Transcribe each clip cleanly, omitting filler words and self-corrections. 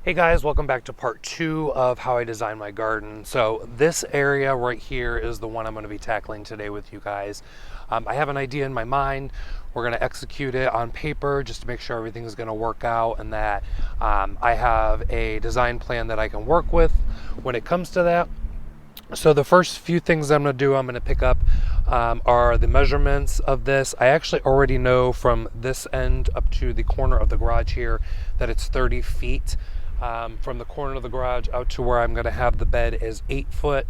Hey guys, welcome back to part 2 of how I design my garden. So this area right here is the one I'm going to be tackling today with you guys. I have an idea in my mind. We're going to execute it on paper just to make sure everything is going to work out and that I have a design plan that I can work with when it comes to that. So the first few things I'm going to do, I'm going to pick up are the measurements of this. I actually already know from this end up to the corner of the garage here that it's 30 feet. From the corner of the garage out to where I'm going to have the bed is 8 foot.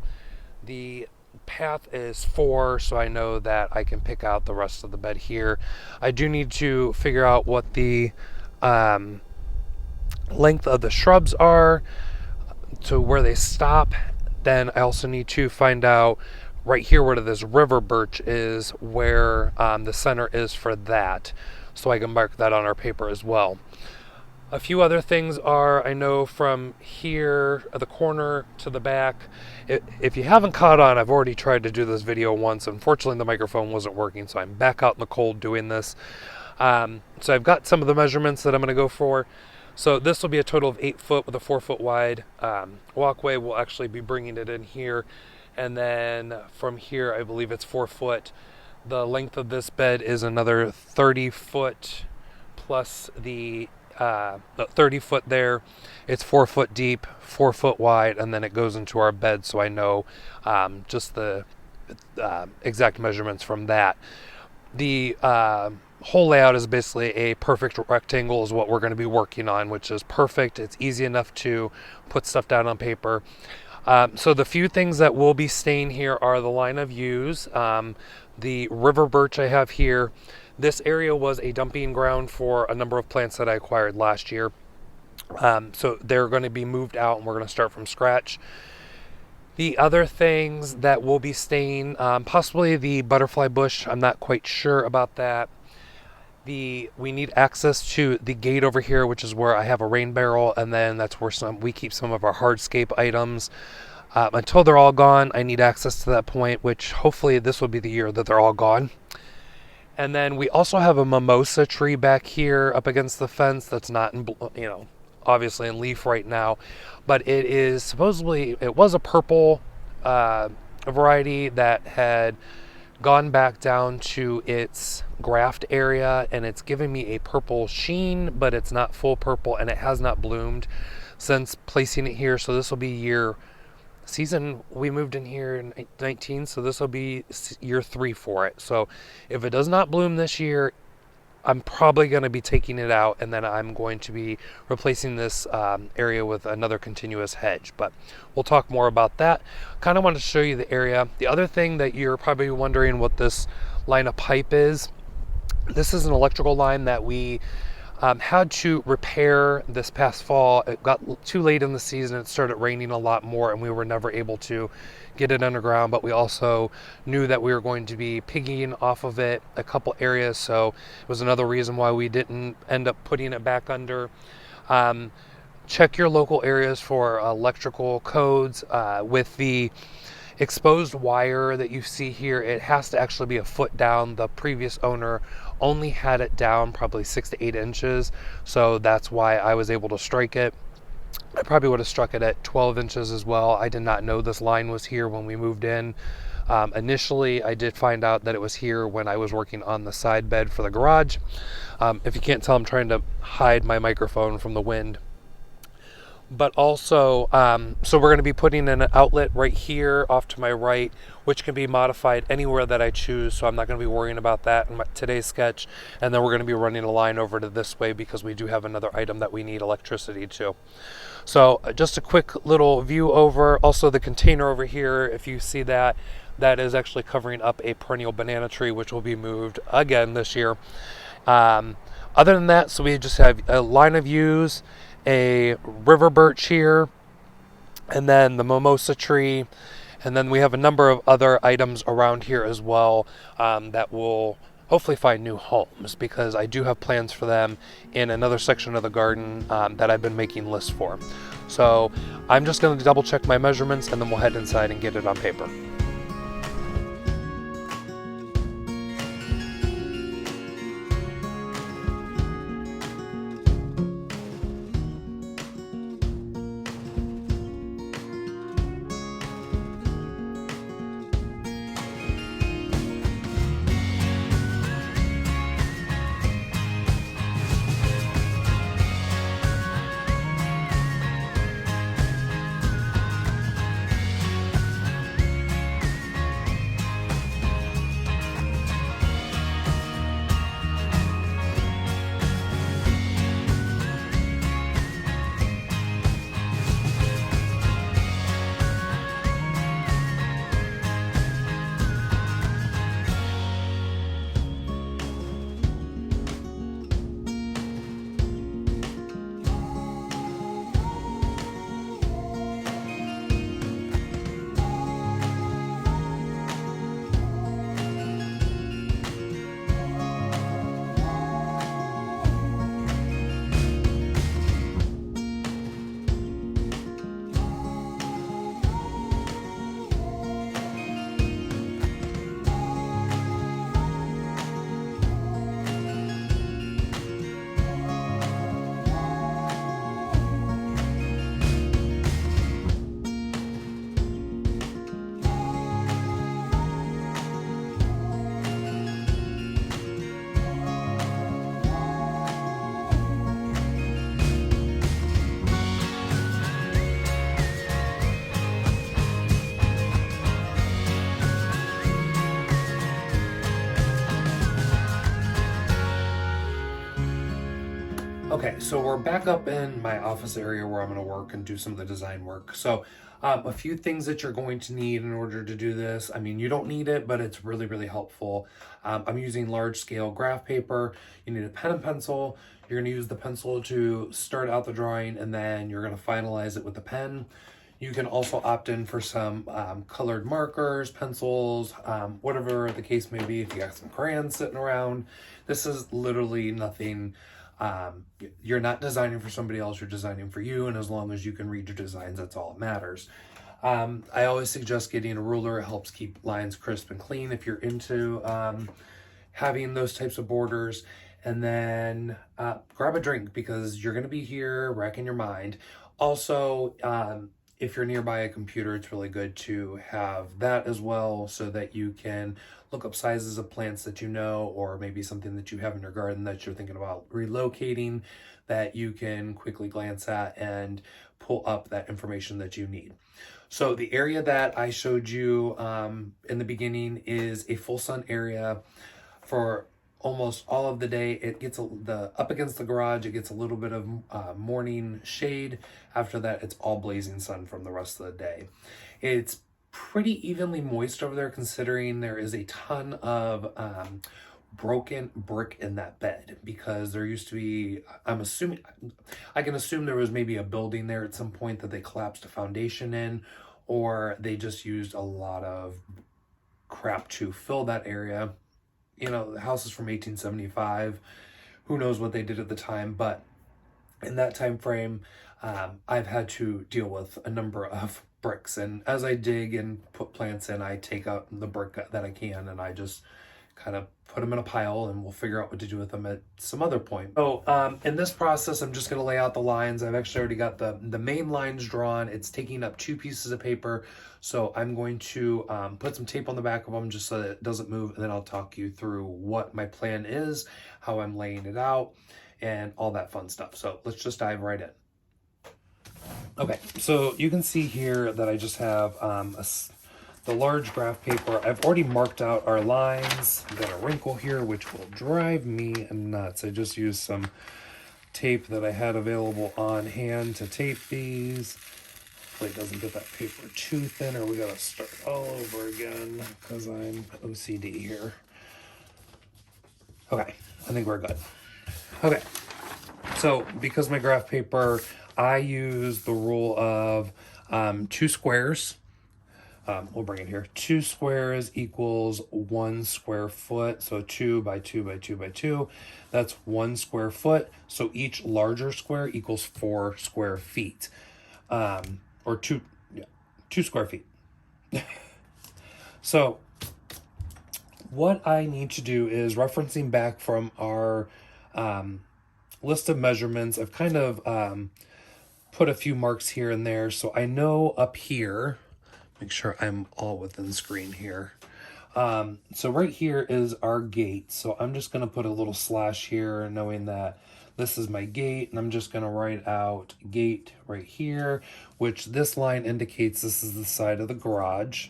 The path is 4, so I know that I can pick out the rest of the bed here. I do need to figure out what the length of the shrubs are to where they stop. Then I also need to find out right here where this river birch is, where the center is for that, so I can mark that on our paper as well. A few other things are, I know from here at the corner to the back, if you haven't caught on, I've already tried to do this video once. Unfortunately, the microphone wasn't working, so I'm back out in the cold doing this. So I've got some of the measurements that I'm going to go for. So this will be a total of 8 foot with a 4 foot wide walkway. We'll actually be bringing it in here. And then from here, I believe it's 4 foot. The length of this bed is another 30 foot plus the 30 foot there. It's 4 foot deep, 4 foot wide, and then it goes into our bed, so I know just the exact measurements from that. The whole layout is basically a perfect rectangle is what we're going to be working on, which is perfect. It's easy enough to put stuff down on paper. So the few things that will be staying here are the line of views, the river birch I have here. This area was a dumping ground for a number of plants that I acquired last year. So they're going to be moved out and we're going to start from scratch. The other things that will be staying, possibly the butterfly bush. I'm not quite sure about that. We need access to the gate over here, which is where I have a rain barrel, and then that's where we keep some of our hardscape items. Until they're all gone, I need access to that point, which hopefully this will be the year that they're all gone. And then we also have a mimosa tree back here up against the fence that's not in, obviously in leaf right now, but it is supposedly, it was a purple variety that had gone back down to its graft area, and it's given me a purple sheen, but it's not full purple, and it has not bloomed since placing it here. So this will be season, we moved in here in 19, so this will be year 3 for it. So if it does not bloom this year, I'm probably going to be taking it out, and then I'm going to be replacing this area with another continuous hedge, but we'll talk more about that. Kind of want to show you the area. The other thing that you're probably wondering what this line of pipe is, this is an electrical line that we had to repair this past fall. It got too late in the season. It started raining a lot more, and we were never able to get it underground, but we also knew that we were going to be piggying off of it a couple areas, so it was another reason why we didn't end up putting it back under. Check your local areas for electrical codes. With the exposed wire that you see here, it has to actually be a foot down. The previous owner only had it down probably 6 to 8 inches, so that's why I was able to strike it. I probably would have struck it at 12 inches as well. I did not know this line was here when we moved in. Initially, I did find out that it was here when I was working on the side bed for the garage. If you can't tell, I'm trying to hide my microphone from the wind. But also, so we're going to be putting in an outlet right here off to my right, which can be modified anywhere that I choose, so I'm not going to be worrying about that in today's sketch. And then we're going to be running a line over to this way because we do have another item that we need electricity to. So just a quick little view over. Also the container over here, if you see that, that is actually covering up a perennial banana tree, which will be moved again this year. Other than that, so we just have a line of views, a river birch here, and then the mimosa tree, and then we have a number of other items around here as well that will hopefully find new homes, because I do have plans for them in another section of the garden that I've been making lists for. So I'm just going to double check my measurements, and then we'll head inside and get it on paper. So we're back up in my office area where I'm going to work and do some of the design work. So a few things that you're going to need in order to do this. I mean, you don't need it, but it's really, really helpful. I'm using large scale graph paper. You need a pen and pencil. You're going to use the pencil to start out the drawing, and then you're going to finalize it with the pen. You can also opt in for some colored markers, pencils, whatever the case may be. If you got some crayons sitting around, this is literally nothing. You're not designing for somebody else, you're designing for you, and as long as you can read your designs, that's all that matters. I always suggest getting a ruler. It helps keep lines crisp and clean if you're into having those types of borders. And then grab a drink, because you're going to be here racking your mind. Also, if you're nearby a computer, it's really good to have that as well, so that you can look up sizes of plants that you know, or maybe something that you have in your garden that you're thinking about relocating, that you can quickly glance at and pull up that information that you need. So the area that I showed you in the beginning is a full sun area for almost all of the day. It gets up against the garage, it gets a little bit of morning shade. After that, it's all blazing sun from the rest of the day. It's pretty evenly moist over there, considering there is a ton of broken brick in that bed, because there used to be, I can assume there was maybe a building there at some point that they collapsed a foundation in, or they just used a lot of crap to fill that area. You know, the house is from 1875. Who knows what they did at the time, but in that time frame, I've had to deal with a number of bricks. And as I dig and put plants in, I take out the brick that I can, and I just kind of put them in a pile, and we'll figure out what to do with them at some other point. So in this process, I'm just going to lay out the lines. I've actually already got the main lines drawn. It's taking up 2 pieces of paper. So I'm going to put some tape on the back of them just so that it doesn't move. And then I'll talk you through what my plan is, how I'm laying it out, and all that fun stuff. So let's just dive right in. Okay, so you can see here that I just have the large graph paper. I've already marked out our lines. I've got a wrinkle here, which will drive me nuts. I just used some tape that I had available on hand to tape these. Hopefully it doesn't get that paper too thin, or we gotta start all over again, because I'm OCD here. Okay, I think we're good. Okay, so because my graph paper, I use the rule of 2 squares. We'll bring it here. 2 squares equals 1 square foot. So 2 by 2 by 2 by 2. That's 1 square foot. So each larger square equals 4 square feet. Or 2 square feet. So what I need to do is, referencing back from our list of measurements, I've kind of put a few marks here and there. So I know up here, make sure I'm all within screen here. So right here is our gate. So I'm just going to put a little slash here, knowing that this is my gate, and I'm just going to write out gate right here, which this line indicates this is the side of the garage.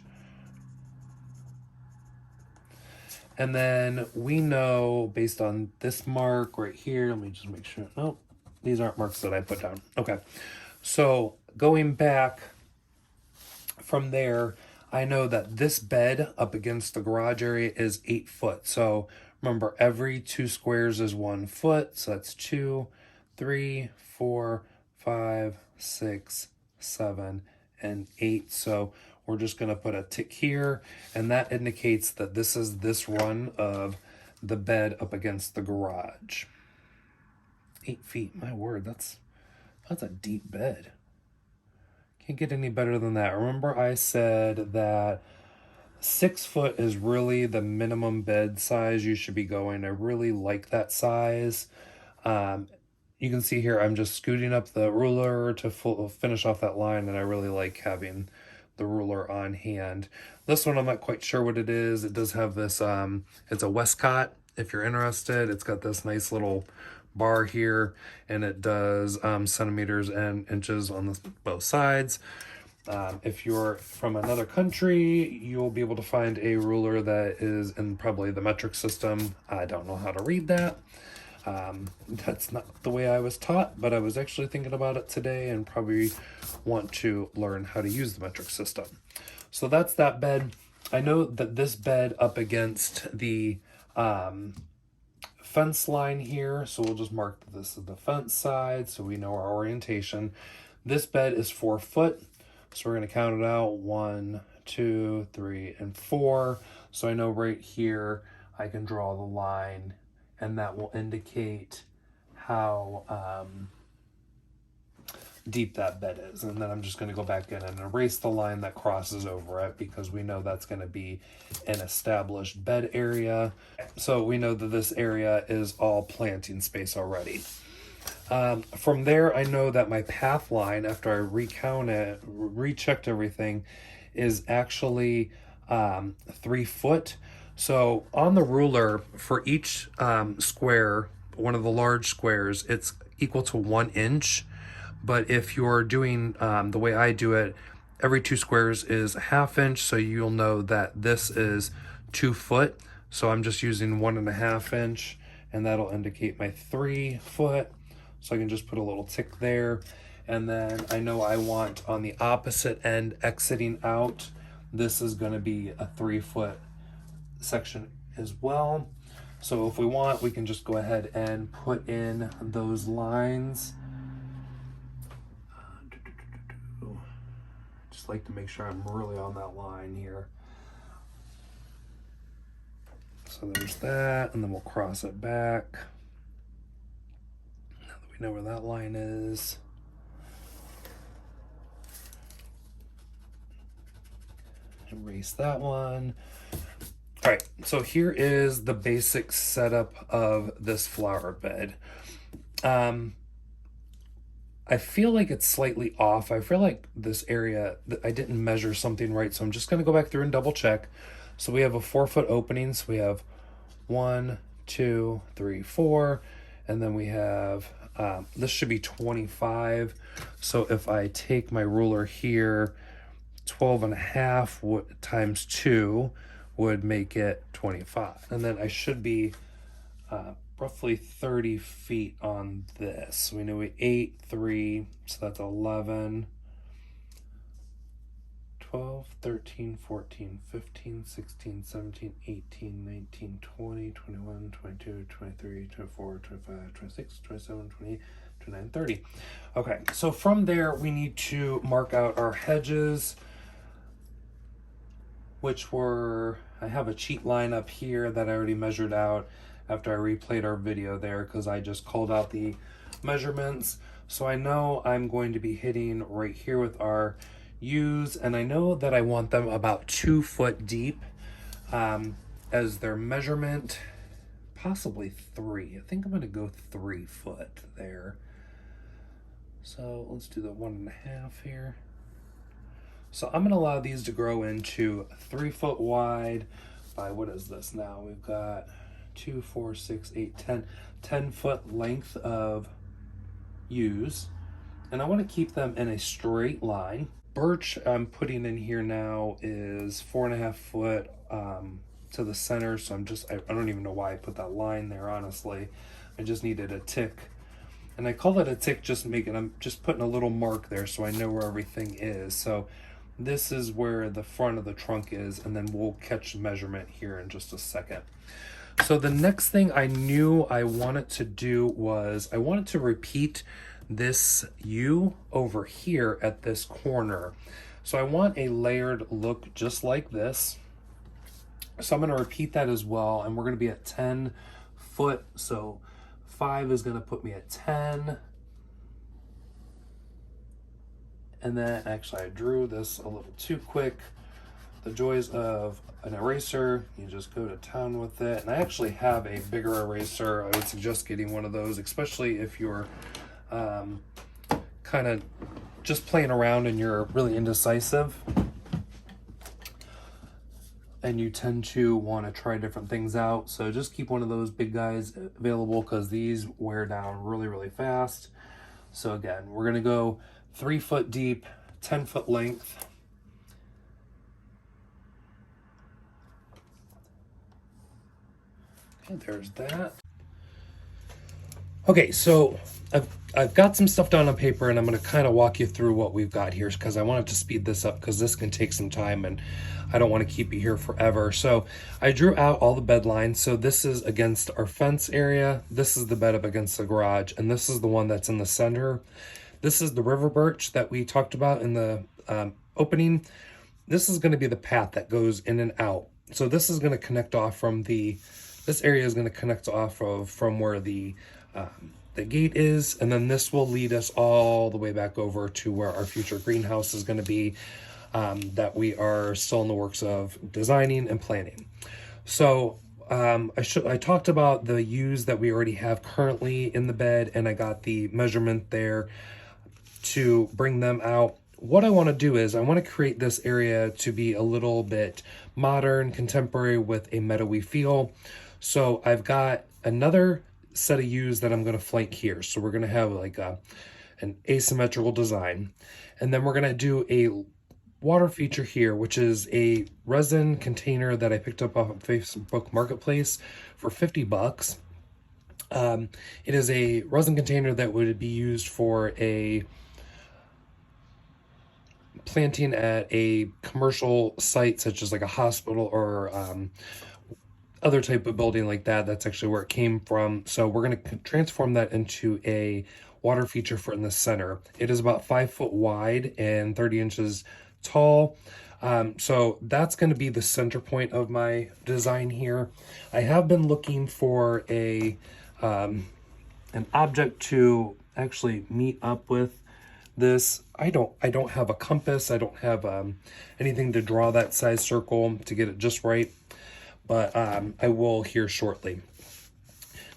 And then we know, based on this mark right here, let me just make sure, nope, these aren't marks that I put down. Okay, so going back from there, I know that this bed up against the garage area is 8 foot. So remember, every 2 squares is 1 foot. So that's 2, 3, 4, 5, 6, 7, and 8. So we're just going to put a tick here, and that indicates that this is this run of the bed up against the garage. 8 feet, my word, that's a deep bed. Can't get any better than that. Remember, I said that 6 foot is really the minimum bed size you should be going. I really like that size. You can see here, I'm just scooting up the ruler to finish off that line, and I really like having the ruler on hand. This one, I'm not quite sure what it is. It does have this, it's a Westcott, if you're interested. It's got this nice little bar here, and it does centimeters and inches on both sides. If you're from another country, you'll be able to find a ruler that is in probably the metric system. I don't know how to read that. That's not the way I was taught, but I was actually thinking about it today and probably want to learn how to use the metric system. So that's that bed. I know that this bed up against the fence line here, so we'll just mark this as the fence side so we know our orientation. This bed is 4 foot, so we're going to count it out: 1, 2, 3, and 4. So I know right here I can draw the line, and that will indicate how deep that bed is. And then I'm just going to go back in and erase the line that crosses over it, because we know that's going to be an established bed area. So we know that this area is all planting space already. From there, I know that my path line, after I rechecked everything, is actually 3 foot. So on the ruler for each square, one of the large squares, it's equal to 1 inch. But if you're doing the way I do it, every 2 squares is a 1/2 inch. So you'll know that this is 2 foot. So I'm just using 1.5 inch, and that'll indicate my 3 foot. So I can just put a little tick there. And then I know I want on the opposite end exiting out, this is going to be a 3 foot section as well. So if we want, we can just go ahead and put in those lines. Just like to make sure I'm really on that line here. So there's that, and then we'll cross it back. Now that we know where that line is. Erase that one. All right, so here is the basic setup of this flower bed. I feel like it's slightly off. I feel like this area, I didn't measure something right, so I'm just going to go back through and double check. So we have a 4 foot opening, so we have 1, 2, 3, 4, and then we have, this should be 25. So if I take my ruler here, 12.5 times 2 would make it 25. And then I should be roughly 30 feet on this. We know we 8, 3, so that's 11, 12, 13, 14, 15, 16, 17, 18, 19, 20, 21, 22, 23, 24, 25, 26, 27, 28, 29, 30. Okay, so from there we need to mark out our hedges, which were, I have a cheat line up here that I already measured out after I replayed our video there, because I just called out the measurements. So I know I'm going to be hitting right here with our U's, and I know that I want them about 2 foot deep as their measurement, possibly 3. I think I'm going to go 3 foot there. So let's do the 1.5 here. So I'm going to allow these to grow into 3 foot wide by, what is this now? We've got 2, 4, 6, 8, 10 foot length of U's. And I want to keep them in a straight line. Birch I'm putting in here now is 4.5 foot to the center. So I don't even know why I put that line there, honestly. I just needed a tick. And I call it a tick, I'm just putting a little mark there so I know where everything is. So this is where the front of the trunk is, and then we'll catch the measurement here in just a second. So the next thing I knew I wanted to do was I wanted to repeat this U over here at this corner. So I want a layered look just like this. So I'm going to repeat that as well, and we're going to be at 10 foot. So 5 is going to put me at 10. And then actually I drew this a little too quick. The joys of an eraser, you just go to town with it. And I actually have a bigger eraser. I would suggest getting one of those, especially if you're kind of just playing around and you're really indecisive and you tend to want to try different things out. So just keep one of those big guys available, because these wear down really, really fast. So again, we're going to go 3 foot deep, 10 foot length. Okay, there's that. Okay, so I've got some stuff down on paper, and I'm going to kind of walk you through what we've got here because I wanted to speed this up because this can take some time and I don't want to keep you here forever. So I drew out all the bed lines. So this is against our fence area. This is the bed up against the garage, and this is the one that's in the center. This is the river birch that we talked about in the opening. This is going to be the path that goes in and out. So this is going to connect off from this area is going to connect off of from where the gate is, and then this will lead us all the way back over to where our future greenhouse is going to be, that we are still in the works of designing and planning. So I talked about the U's that we already have currently in the bed, and I got the measurement there to bring them out. What I want to do is I want to create this area to be a little bit modern, contemporary with a meadowy feel. So I've got another set of U's that I'm going to flank here. So we're going to have like an asymmetrical design. And then we're going to do a water feature here, which is a resin container that I picked up off of Facebook Marketplace for 50 bucks. It is a resin container that would be used for a planting at a commercial site such as like a hospital or other type of building like that. That's actually where it came from. So we're going to transform that into a water feature for in the center. It is about 5 foot wide and 30 inches tall. So that's going to be the center point of my design here. I have been looking for an object to actually meet up with this. I don't have a compass. I don't have anything to draw that size circle to get it just right, but I will here shortly.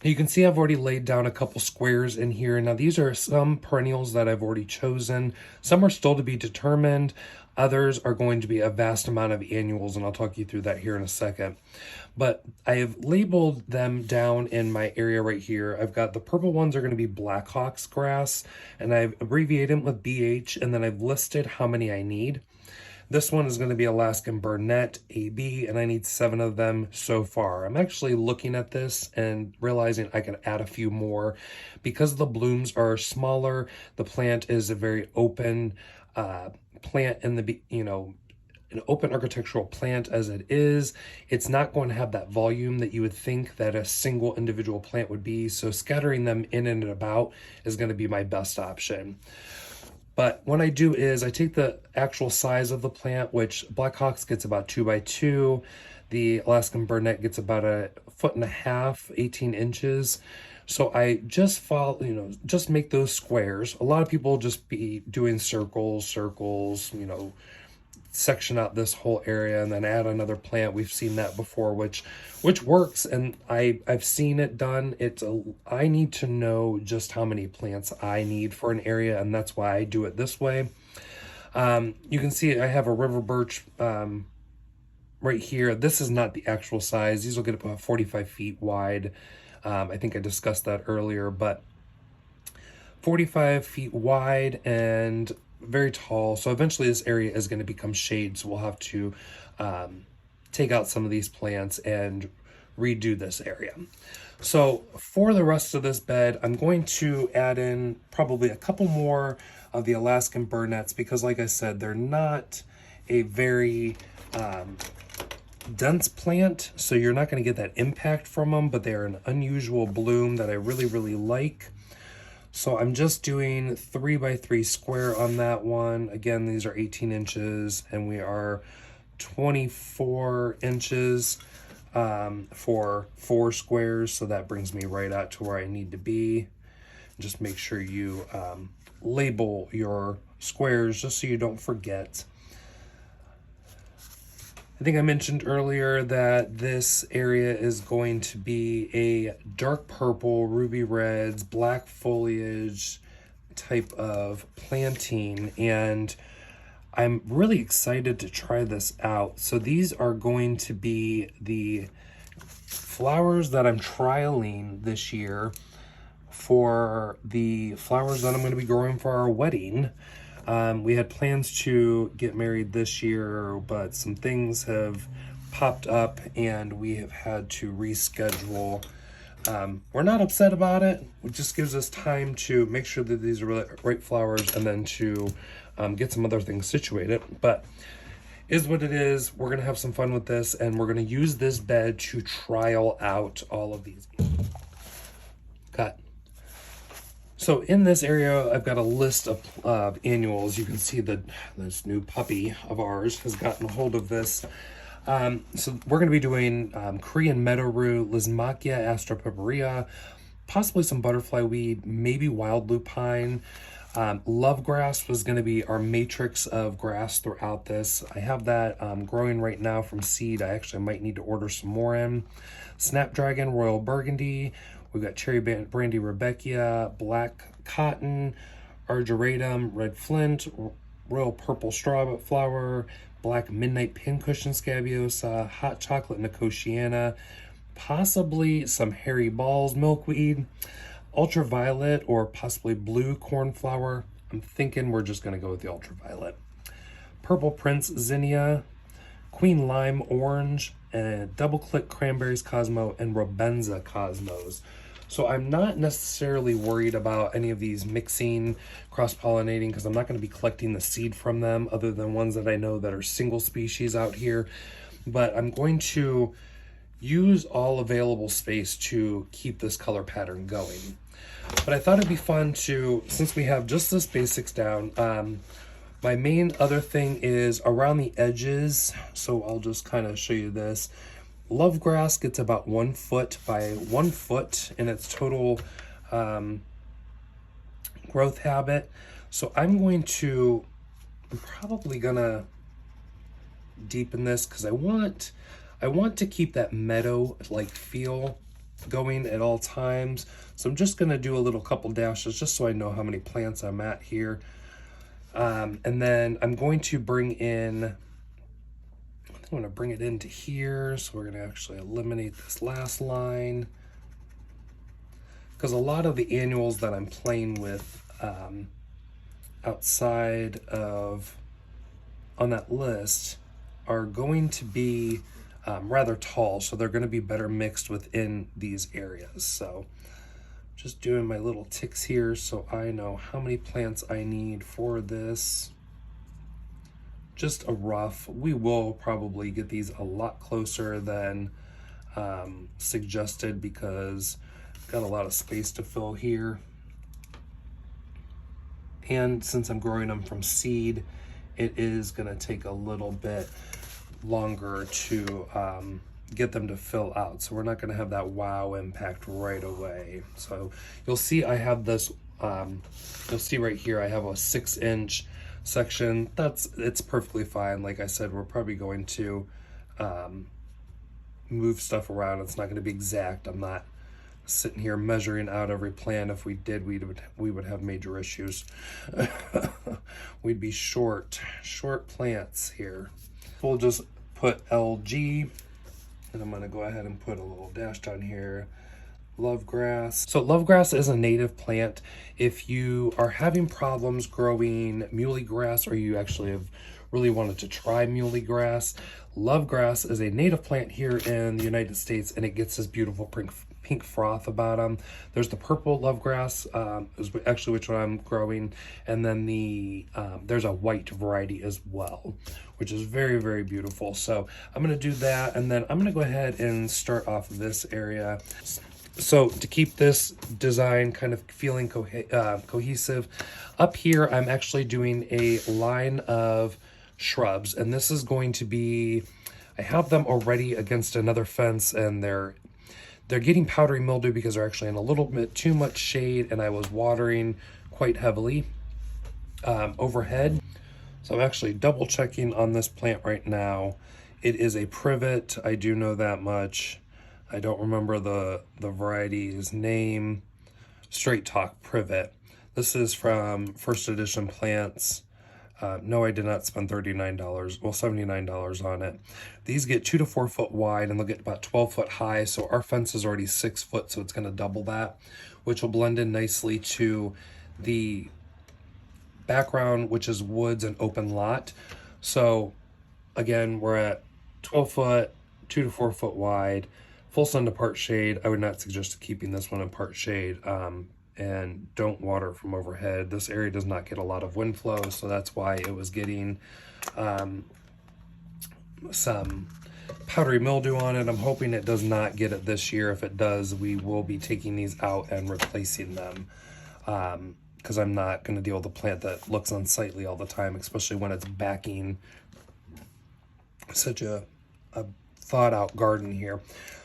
Now you can see I've already laid down a couple squares in here. Now these are some perennials that I've already chosen. Some are still to be determined. Others are going to be a vast amount of annuals, and I'll talk you through that here in a second. But I have labeled them down in my area right here. I've got the purple ones are going to be Blackhawks grass, and I've abbreviated them with BH, and then I've listed how many I need. This one is going to be Alaskan Burnet AB, and I need 7 of them so far. I'm actually looking at this and realizing I can add a few more. Because the blooms are smaller, the plant is a very open plant in the, an open architectural plant as it is. It's not going to have that volume that you would think that a single individual plant would be. So scattering them in and about is going to be my best option. But what I do is I take the actual size of the plant, which Blackhawks gets about 2 by 2. The Alaskan Burnet gets about 1.5 feet, 18 inches. So I just follow, just make those squares. A lot of people just be doing circles, section out this whole area and then add another plant. We've seen that before, which works, and I've seen it done. I need to know just how many plants I need for an area, and that's why I do it this way. You can see I have a river birch right here. This is not the actual size. These will get about 45 feet wide. I think I discussed that earlier, but 45 feet wide and very tall. So eventually this area is going to become shade. So we'll have to take out some of these plants and redo this area. So for the rest of this bed, I'm going to add in probably a couple more of the Alaskan Burnets because, like I said, they're not a very dense plant, so you're not going to get that impact from them, but they're an unusual bloom that I really, really like. So I'm just doing 3 by 3 square on that one. Again, these are 18 inches and we are 24 inches for 4 squares. So that brings me right out to where I need to be. Just make sure you label your squares just so you don't forget. I think I mentioned earlier that this area is going to be a dark purple, ruby reds, black foliage type of planting, and I'm really excited to try this out. So these are going to be the flowers that I'm trialing this year for the flowers that I'm going to be growing for our wedding. We had plans to get married this year, but some things have popped up and we have had to reschedule We're not upset about it. It just gives us time to make sure that these are really right flowers and then to get some other things situated. But is what it is. We're going to have some fun with this, and we're going to use this bed to trial out all of these. Cut. So in this area, I've got a list of annuals. You can see that this new puppy of ours has gotten a hold of this. So we're going to be doing Korean meadow rue, Lismachia astropurpurea, possibly some butterfly weed, maybe wild lupine. Love grass was going to be our matrix of grass throughout this. I have that growing right now from seed. I actually might need to order some more in. Snapdragon, Royal Burgundy. We've got Cherry Brandy Rebecca, Black Cotton, Argyratum, Red Flint, Royal Purple Straw Flower, Black Midnight Pincushion Scabiosa, Hot Chocolate Nicotiana, possibly some Hairy Balls Milkweed, Ultraviolet or possibly Blue Cornflower. I'm thinking we're just going to go with the Ultraviolet. Purple Prince Zinnia, Queen Lime Orange, and Double Click Cranberries Cosmo, and Robenza Cosmos. So I'm not necessarily worried about any of these mixing, cross-pollinating, because I'm not going to be collecting the seed from them other than ones that I know that are single species out here. But I'm going to use all available space to keep this color pattern going. But I thought it'd be fun to, since we have just this basics down, my main other thing is around the edges. So I'll just kind of show you this. Love grass gets about 1 foot by 1 foot in its total growth habit. So I'm probably gonna deepen this because I want to keep that meadow like feel going at all times. So I'm just gonna do a little couple dashes just so I know how many plants I'm at here. And then I'm going to bring in, I'm going to bring it into here. So we're going to actually eliminate this last line, because a lot of the annuals that I'm playing with outside of on that list are going to be rather tall, so they're going to be better mixed within these areas. So just doing my little ticks here so I know how many plants I need for this. Just a rough. We will probably get these a lot closer than suggested because I've got a lot of space to fill here. And since I'm growing them from seed, it is going to take a little bit longer to get them to fill out. So we're not going to have that wow impact right away. So you'll see I have this, you'll see right here, I have a 6-inch section. It's perfectly fine. Like I said, we're probably going to move stuff around. It's not going to be exact. I'm not sitting here measuring out every plant. If we did, we would have major issues. We'd be short plants here. We'll just put LG, and I'm going to go ahead and put a little dash down here. Lovegrass. So lovegrass is a native plant. If you are having problems growing muley grass, or you actually have really wanted to try muley grass, lovegrass is a native plant here in the United States, and it gets this beautiful pink froth about them. There's the purple lovegrass, is actually which one I'm growing, and then there's a white variety as well, which is very, very beautiful. So I'm going to do that, and then I'm going to go ahead and start off this area. So to keep this design kind of feeling cohesive, up here I'm actually doing a line of shrubs, and this is going to be, I have them already against another fence, and they're getting powdery mildew because they're actually in a little bit too much shade, and I was watering quite heavily overhead. So I'm actually double checking on this plant right now. It is a privet, I do know that much. I don't remember the variety's name. Straight Talk Privet. This is from First Edition Plants. No, I did not spend $39, well, $79 on it. These get 2 to 4 foot wide, and they'll get about 12 foot high. So our fence is already 6 foot, so it's going to double that, which will blend in nicely to the background, which is woods and open lot. So again, we're at 12 foot, 2 to 4 foot wide. full sun to part shade. I would not suggest keeping this one in part shade. And don't water from overhead. This area does not get a lot of wind flow, so that's why it was getting some powdery mildew on it. I'm hoping it does not get it this year. If it does, we will be taking these out and replacing them, because I'm not going to deal with a plant that looks unsightly all the time, especially when it's backing such a thought out garden here.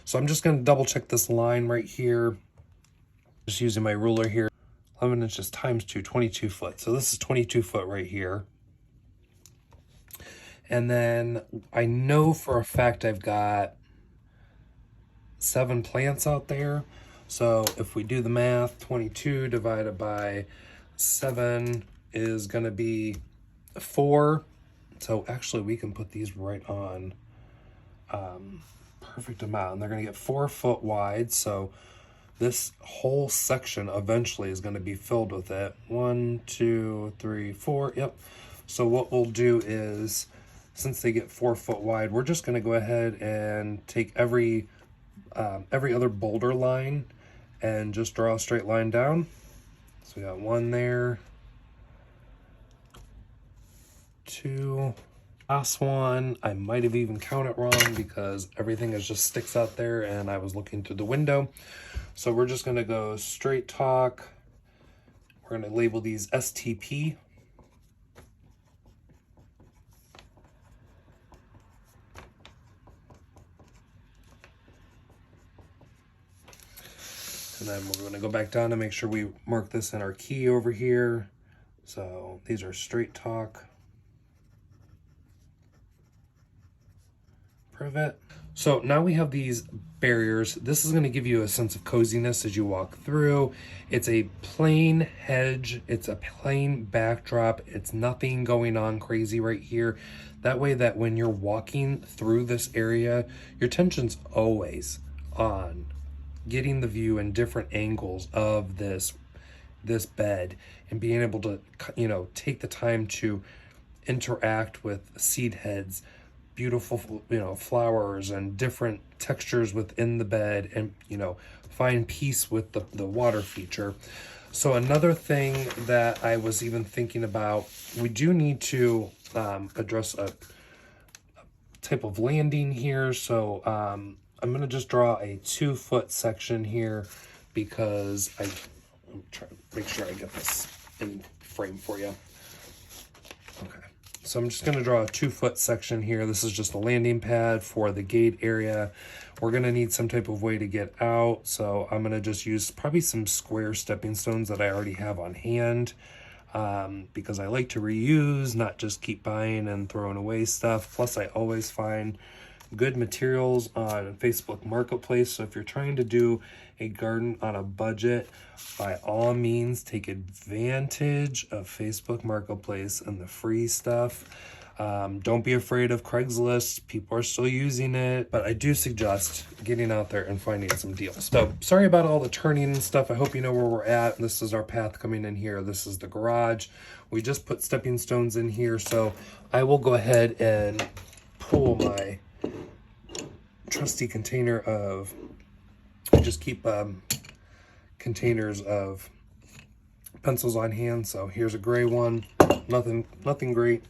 So I'm just going to double check this line right here, just using my ruler here. 11 inches times 2, 22 foot. So this is 22 foot right here. And then I know for a fact I've got 7 plants out there. So if we do the math, 22 divided by 7 is going to be 4. So actually we can put these right on perfect amount. And they're going to get 4 foot wide. So this whole section eventually is going to be filled with it. 1, 2, 3, 4. Yep. So what we'll do is, since they get 4 foot wide, we're just going to go ahead and take every other boulder line and just draw a straight line down. So we got 1 there, 2. Last one, I might have even counted wrong because everything is just sticks out there and I was looking through the window. So we're just going to go straight talk. We're going to label these STP. And then we're going to go back down to make sure we mark this in our key over here. So these are straight talk. Privet. So now we have these barriers. This is going to give you a sense of coziness as you walk through. It's a plain hedge. It's a plain backdrop. It's nothing going on crazy right here. That way that when you're walking through this area, your attention's always on getting the view in different angles of this bed and being able to, you know, take the time to interact with seed heads, beautiful, you know, flowers and different textures within the bed, and, you know, find peace with the water feature. So another thing that I was even thinking about, we do need to address a type of landing here. So I'm going to just draw a 2 foot section here because I'm trying to make sure I get this in frame for you. Okay. So I'm just going to draw a 2 foot section here. This is just a landing pad for the gate area. We're going to need some type of way to get out. So I'm going to just use probably some square stepping stones that I already have on hand, because I like to reuse, not just keep buying and throwing away stuff. Plus I always find good materials on Facebook Marketplace. So if you're trying to do a garden on a budget, by all means take advantage of Facebook Marketplace and the free stuff. Don't be afraid of Craigslist. People are still using it, but I do suggest getting out there and finding some deals. So sorry about all the turning and stuff. I hope you know where we're at. This is our path coming in here. This is the garage. We just put stepping stones in here. So I will go ahead and pull my trusty container of, I just keep containers of pencils on hand. So here's a gray one, nothing great.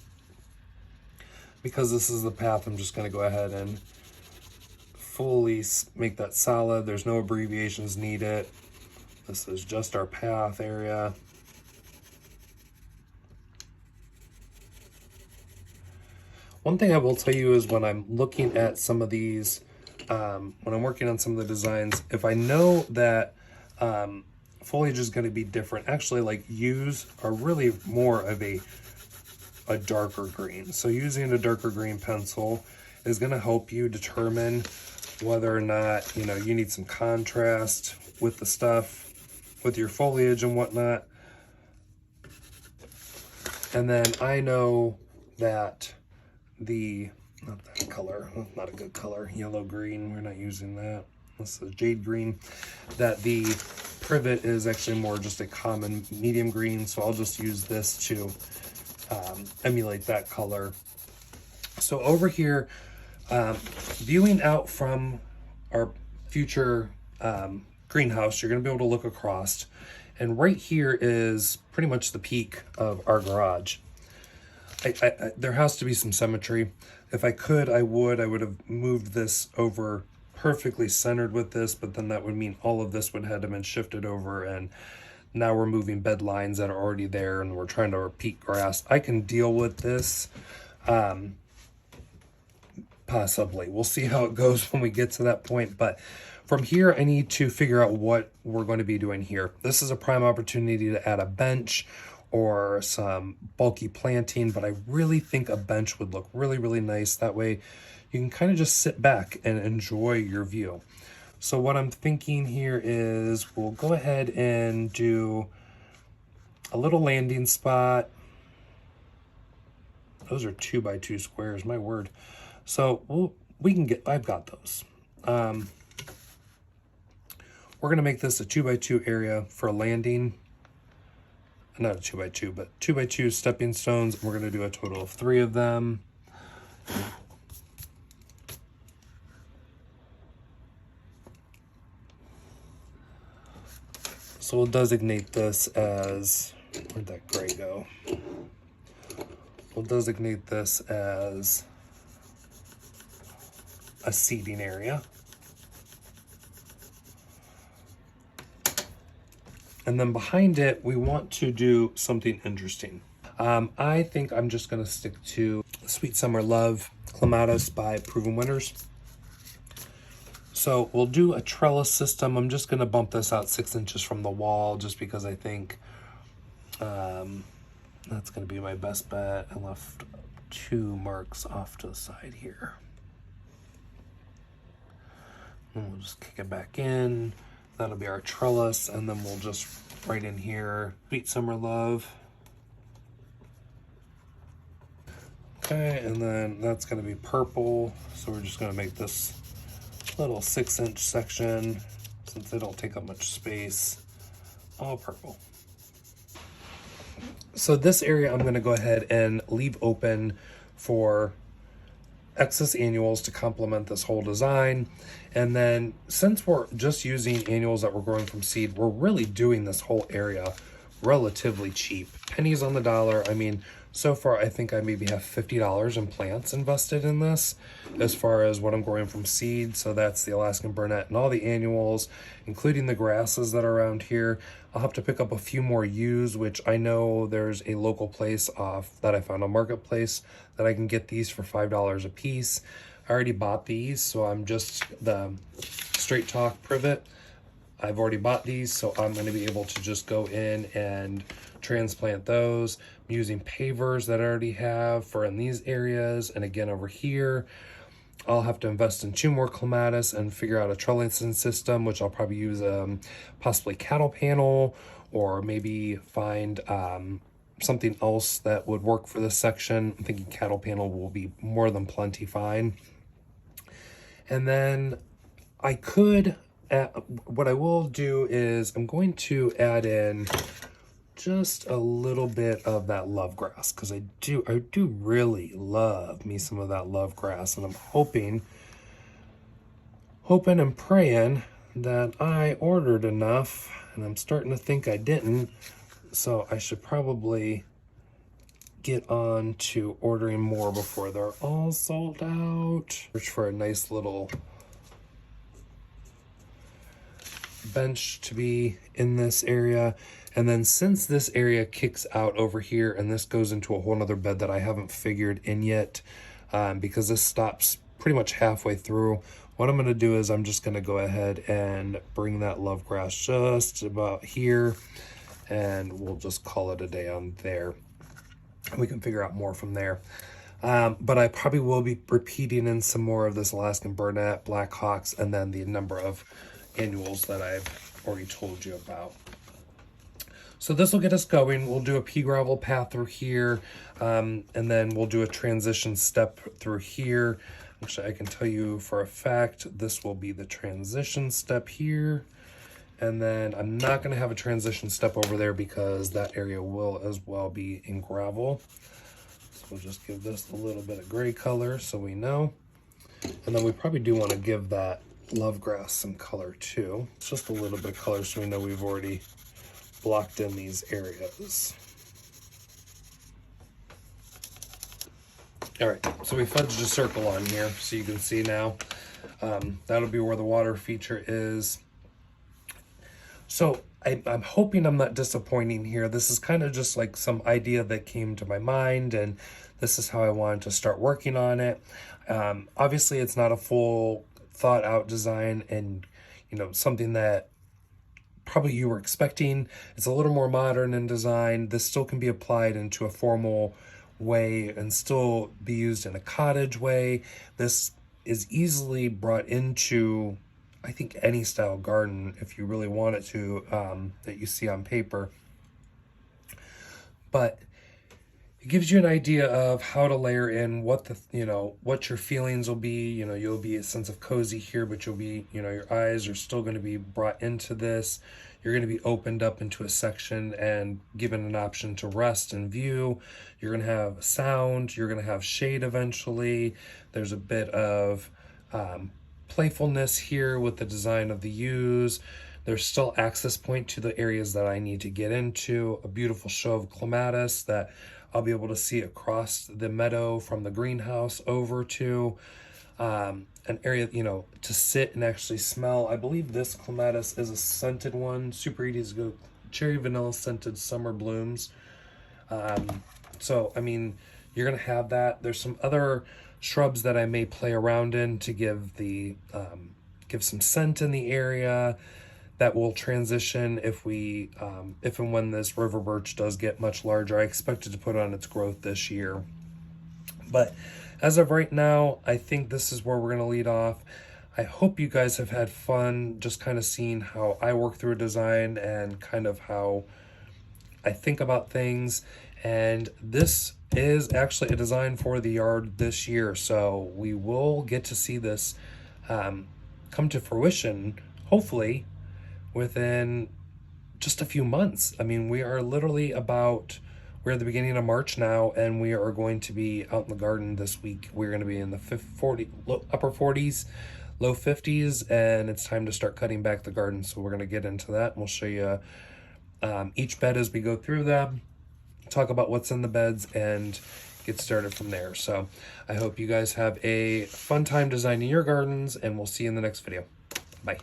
Because this is the path, I'm just going to go ahead and fully make that solid. There's no abbreviations needed. This is just our path area. One thing I will tell you is when I'm looking at some of these, when I'm working on some of the designs, if I know that foliage is going to be different, actually like hues are really more of a darker green. So using a darker green pencil is going to help you determine whether or not, you know, you need some contrast with the stuff, with your foliage and whatnot. And then I know that not that color, not a good color, yellow green, we're not using that. This is jade green. That the privet is actually more just a common medium green, so I'll just use this to emulate that color. So over here, viewing out from our future greenhouse, you're going to be able to look across. And right here is pretty much the peak of our garage. There has to be some symmetry. If I could, I would have moved this over perfectly centered with this, but then that would mean all of this would have been shifted over, and now we're moving bed lines that are already there and we're trying to repeat grass. I can deal with this, possibly. We'll see how it goes when we get to that point, but from here, I need to figure out what we're going to be doing here. This is a prime opportunity to add a bench or some bulky planting, but I really think a bench would look really, really nice. That way you can kind of just sit back and enjoy your view. So what I'm thinking here is we'll go ahead and do a little landing spot. Those are 2x2 squares, my word. So I've got those. We're gonna make this a 2x2 area for a landing. Not a 2x2, but 2x2 stepping stones. We're gonna do a total of 3 of them. So we'll designate this as, where'd that gray go? We'll designate this as a seating area. And then behind it, we want to do something interesting. I think I'm just gonna stick to Sweet Summer Love Clematis by Proven Winners. So we'll do a trellis system. I'm just gonna bump this out 6 inches from the wall just because I think that's gonna be my best bet. I left 2 marks off to the side here. And we'll just kick it back in. That'll be our trellis, and then we'll just right in here, Sweet Summer Love. Okay, and then that's gonna be purple. So we're just gonna make this little 6-inch section, since they don't take up much space, all purple. So this area I'm gonna go ahead and leave open for excess annuals to complement this whole design. And then since we're just using annuals that we're growing from seed, we're really doing this whole area relatively cheap. Pennies on the dollar. I mean, so far I think I maybe have $50 in plants invested in this as far as what I'm growing from seed. So that's the Alaskan Burnet and all the annuals, including the grasses that are around here. I'll have to pick up a few more used, which I know there's a local place off that I found on Marketplace that I can get these for $5 a piece. I already bought these, so I'm just the Straight Talk privet. I've already bought these, so I'm going to be able to just go in and transplant those. I'm using pavers that I already have for in these areas, and again over here. I'll have to invest in 2 more clematis and figure out a trellising system, which I'll probably use possibly cattle panel, or maybe find something else that would work for this section. I'm thinking cattle panel will be more than plenty fine. And then I could, what I will do is I'm going to add in just a little bit of that love grass, because I do really love me some of that love grass, and I'm hoping and praying that I ordered enough, and I'm starting to think I didn't, so I should probably get on to ordering more before they're all sold out. Search for a nice little bench to be in this area. And then since this area kicks out over here and this goes into a whole nother bed that I haven't figured in yet, because this stops pretty much halfway through, what I'm going to do is I'm just going to go ahead and bring that love grass just about here, and we'll just call it a day on there. We can figure out more from there. But I probably will be repeating in some more of this Alaskan Burnet, Black Hawks, and then the number of annuals that I've already told you about. So this will get us going. We'll do a pea gravel path through here, and then we'll do a transition step through here. Actually, I can tell you for a fact, this will be the transition step here. And then I'm not going to have a transition step over there because that area will as well be in gravel. So we'll just give this a little bit of gray color so we know. And then we probably do want to give that love grass some color too. It's just a little bit of color so we know we've already blocked in these areas. All right, so we fudged a circle on here so you can see now. That'll be where the water feature is. So I'm hoping I'm not disappointing here. This is kind of just like some idea that came to my mind, and this is how I wanted to start working on it. Obviously, it's not a full thought out design and, you know, something that probably you were expecting. It's a little more modern in design. This still can be applied into a formal way and still be used in a cottage way. This is easily brought into, I think, any style garden if you really want it to, that you see on paper. But it gives you an idea of how to layer in what the, you know, what your feelings will be. You know, you'll be a sense of cozy here, but you'll be, you know, your eyes are still going to be brought into this. You're going to be opened up into a section and given an option to rest and view. You're going to have sound. You're going to have shade eventually. There's a bit of playfulness here with the design of the yews. There's still access point to the areas that I need to get into. A beautiful show of clematis that I'll be able to see across the meadow from the greenhouse over to an area, you know, to sit and actually smell. I believe this clematis is a scented one, super easy to go, cherry vanilla scented summer blooms. So, I mean, you're going to have that. There's some other shrubs that I may play around in to give the, give some scent in the area that will transition if we, if and when this river birch does get much larger. I expect it to put on its growth this year. But as of right now, I think this is where we're going to lead off. I hope you guys have had fun just kind of seeing how I work through a design and kind of how I think about things. And this is actually a design for the yard this year. So we will get to see this come to fruition, hopefully, within just a few months. I mean, we are literally we're at the beginning of March now, and we are going to be out in the garden this week. We're going to be in the upper 40s, low 50s, and it's time to start cutting back the garden. So we're going to get into that, and we'll show you each bed as we go through them, talk about what's in the beds, and get started from there. So I hope you guys have a fun time designing your gardens, and we'll see you in the next video. Bye.